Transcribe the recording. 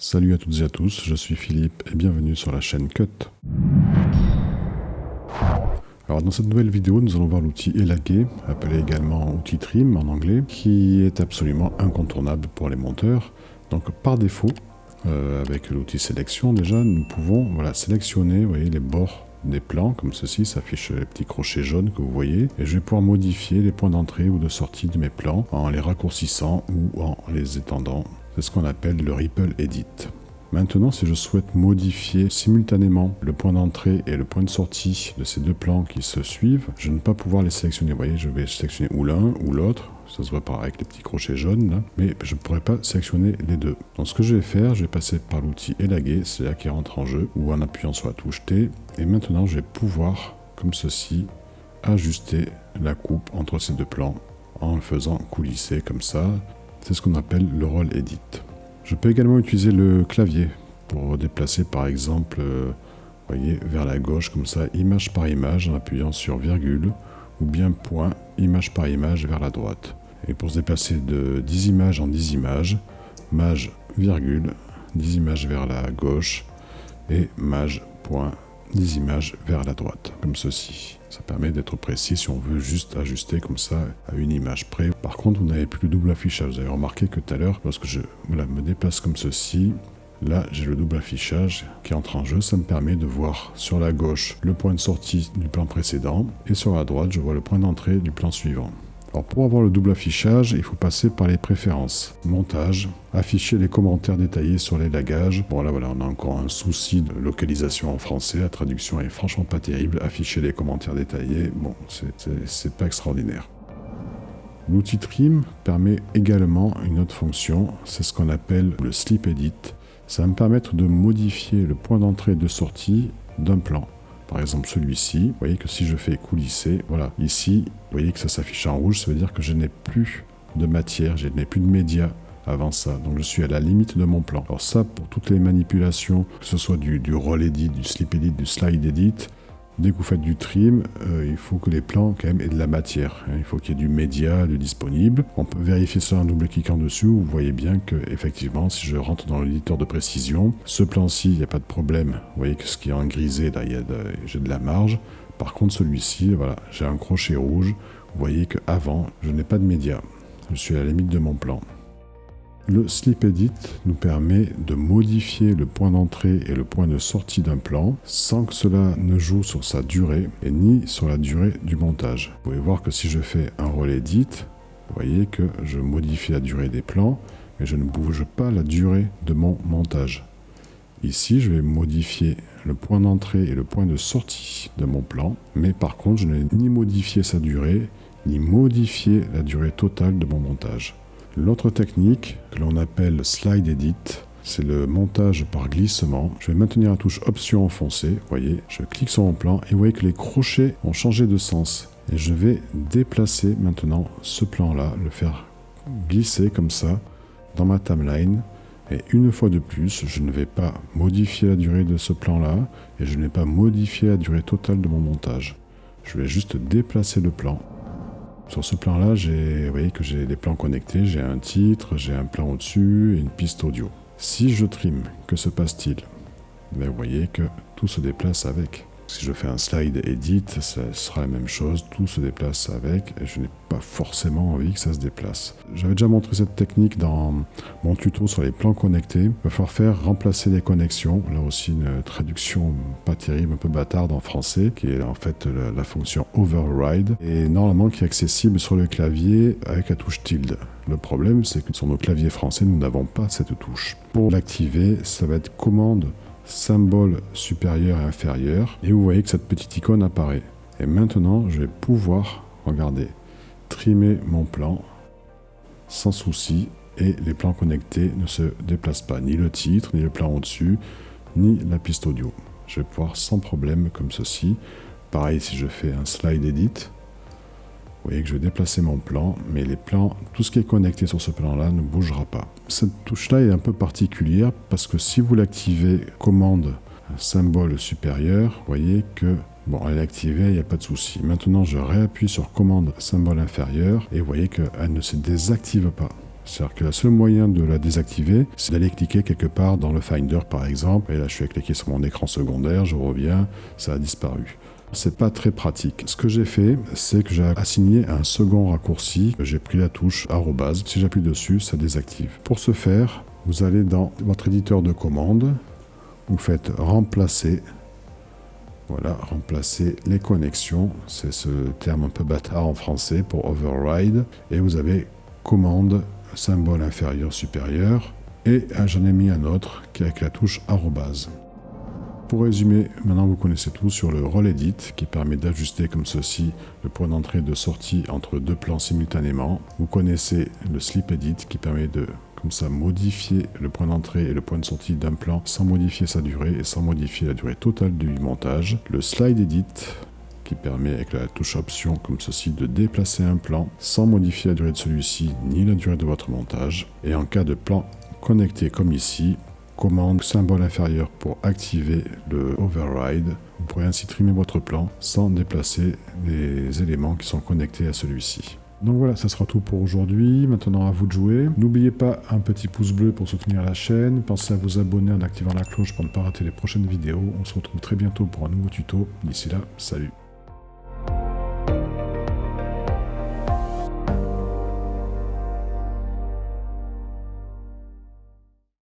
Salut à toutes et à tous, je suis Philippe et bienvenue sur la chaîne Cut. Alors dans cette nouvelle vidéo, nous allons voir l'outil Élaguer, appelé également outil Trim en anglais, qui est absolument incontournable pour les monteurs. Donc par défaut, avec l'outil sélection déjà, nous pouvons sélectionner, vous voyez, les bords des plans, comme ceci, s'affiche les petits crochets jaunes que vous voyez, et je vais pouvoir modifier les points d'entrée ou de sortie de mes plans en les raccourcissant ou en les étendant. C'est ce qu'on appelle le Ripple Edit. Maintenant, si je souhaite modifier simultanément le point d'entrée et le point de sortie de ces deux plans qui se suivent, je ne vais pas pouvoir les sélectionner. Vous voyez, je vais sélectionner ou l'un ou l'autre. Ça se voit par avec les petits crochets jaunes, là. Mais je ne pourrai pas sélectionner les deux. Donc ce que je vais faire, je vais passer par l'outil Élaguer, c'est là qui rentre en jeu, ou en appuyant sur la touche T. Et maintenant, je vais pouvoir, comme ceci, ajuster la coupe entre ces deux plans en le faisant coulisser comme ça. C'est ce qu'on appelle le Roll Edit. Je peux également utiliser le clavier pour déplacer par exemple, voyez, vers la gauche comme ça, image par image en appuyant sur virgule ou bien point, image par image vers la droite. Et pour se déplacer de 10 images en 10 images, maj, virgule, 10 images vers la gauche et maj, point, 10 images vers la droite, comme ceci. Ça permet d'être précis si on veut juste ajuster comme ça à une image près. Par contre, vous n'avez plus le double affichage. Vous avez remarqué que tout à l'heure, lorsque je me déplace comme ceci, là j'ai le double affichage qui entre en jeu. Ça me permet de voir sur la gauche le point de sortie du plan précédent et sur la droite, je vois le point d'entrée du plan suivant. Alors pour avoir le double affichage, il faut passer par les préférences. Montage, afficher les commentaires détaillés sur l'élagage. Bon là voilà, on a encore un souci de localisation en français, la traduction est franchement pas terrible. Afficher les commentaires détaillés, bon, c'est pas extraordinaire. L'outil Trim permet également une autre fonction, c'est ce qu'on appelle le Slip Edit. Ça va me permettre de modifier le point d'entrée et de sortie d'un plan. Par exemple celui-ci, vous voyez que si je fais coulisser, voilà, ici, vous voyez que ça s'affiche en rouge, ça veut dire que je n'ai plus de matière, je n'ai plus de média avant ça, donc je suis à la limite de mon plan. Alors ça, pour toutes les manipulations, que ce soit du roll edit, du slip edit, du slide edit, dès que vous faites du trim, il faut que les plans quand même aient de la matière. Il faut qu'il y ait du média, de disponible. On peut vérifier ça en double-cliquant dessus. Vous voyez bien que effectivement, si je rentre dans l'éditeur de précision, ce plan-ci, il n'y a pas de problème. Vous voyez que ce qui est en grisé, là, j'ai de la marge. Par contre, celui-ci, voilà, j'ai un crochet rouge. Vous voyez qu'avant, je n'ai pas de média. Je suis à la limite de mon plan. Le Slip Edit nous permet de modifier le point d'entrée et le point de sortie d'un plan sans que cela ne joue sur sa durée et ni sur la durée du montage. Vous pouvez voir que si je fais un Roll Edit, vous voyez que je modifie la durée des plans, mais je ne bouge pas la durée de mon montage. Ici, je vais modifier le point d'entrée et le point de sortie de mon plan, mais par contre, je n'ai ni modifié sa durée, ni modifié la durée totale de mon montage. L'autre technique que l'on appelle Slide Edit, c'est le montage par glissement. Je vais maintenir la touche Option enfoncée, vous voyez, je clique sur mon plan et vous voyez que les crochets ont changé de sens. Et je vais déplacer maintenant ce plan-là, le faire glisser comme ça dans ma timeline. Et une fois de plus, je ne vais pas modifier la durée de ce plan-là et je ne vais pas modifier la durée totale de mon montage. Je vais juste déplacer le plan. Sur ce plan-là, vous voyez que j'ai des plans connectés, j'ai un titre, j'ai un plan au-dessus et une piste audio. Si je trim, que se passe-t-il? Vous voyez que tout se déplace avec. Si je fais un slide edit, ça sera la même chose, tout se déplace avec et je n'ai pas forcément envie que ça se déplace. J'avais déjà montré cette technique dans mon tuto sur les plans connectés. Il va falloir faire remplacer les connexions. Là aussi une traduction pas terrible, un peu bâtarde en français, qui est en fait la fonction override et normalement qui est accessible sur le clavier avec la touche tilde. Le problème, c'est que sur nos claviers français, nous n'avons pas cette touche. Pour l'activer, ça va être commande symbole supérieur et inférieur et vous voyez que cette petite icône apparaît. Et maintenant, je vais pouvoir, regardez, trimer mon plan sans souci et les plans connectés ne se déplacent pas, ni le titre, ni le plan au-dessus, ni la piste audio. Je vais pouvoir sans problème comme ceci. Pareil, si je fais un slide edit, vous voyez que je vais déplacer mon plan, mais les plans, tout ce qui est connecté sur ce plan-là ne bougera pas. Cette touche-là est un peu particulière parce que si vous l'activez commande symbole supérieur, vous voyez que, bon, elle est activée, il n'y a pas de souci. Maintenant, je réappuie sur commande symbole inférieur et vous voyez qu'elle ne se désactive pas. C'est-à-dire que le seul moyen de la désactiver, c'est d'aller cliquer quelque part dans le Finder par exemple. Et là, je suis cliqué sur mon écran secondaire, je reviens, ça a disparu. C'est pas très pratique. Ce que j'ai fait, c'est que j'ai assigné un second raccourci. J'ai pris la touche arrobase. Si j'appuie dessus, ça désactive. Pour ce faire, vous allez dans votre éditeur de commande. Vous faites remplacer. Voilà, remplacer les connexions. C'est ce terme un peu bâtard en français pour override. Et vous avez commande, symbole inférieur, supérieur. Et j'en ai mis un autre qui est avec la touche arrobase. Pour résumer, maintenant vous connaissez tout sur le Roll Edit qui permet d'ajuster comme ceci le point d'entrée et de sortie entre deux plans simultanément. Vous connaissez le Slip Edit qui permet de, comme ça, modifier le point d'entrée et le point de sortie d'un plan sans modifier sa durée et sans modifier la durée totale du montage. Le Slide Edit qui permet avec la touche option comme ceci de déplacer un plan sans modifier la durée de celui-ci ni la durée de votre montage. Et en cas de plan connecté comme ici, commande symbole inférieur pour activer le override. Vous pourrez ainsi trimer votre plan sans déplacer les éléments qui sont connectés à celui-ci. Donc voilà, ça sera tout pour aujourd'hui. Maintenant, à vous de jouer. N'oubliez pas un petit pouce bleu pour soutenir la chaîne. Pensez à vous abonner en activant la cloche pour ne pas rater les prochaines vidéos. On se retrouve très bientôt pour un nouveau tuto. D'ici là, salut!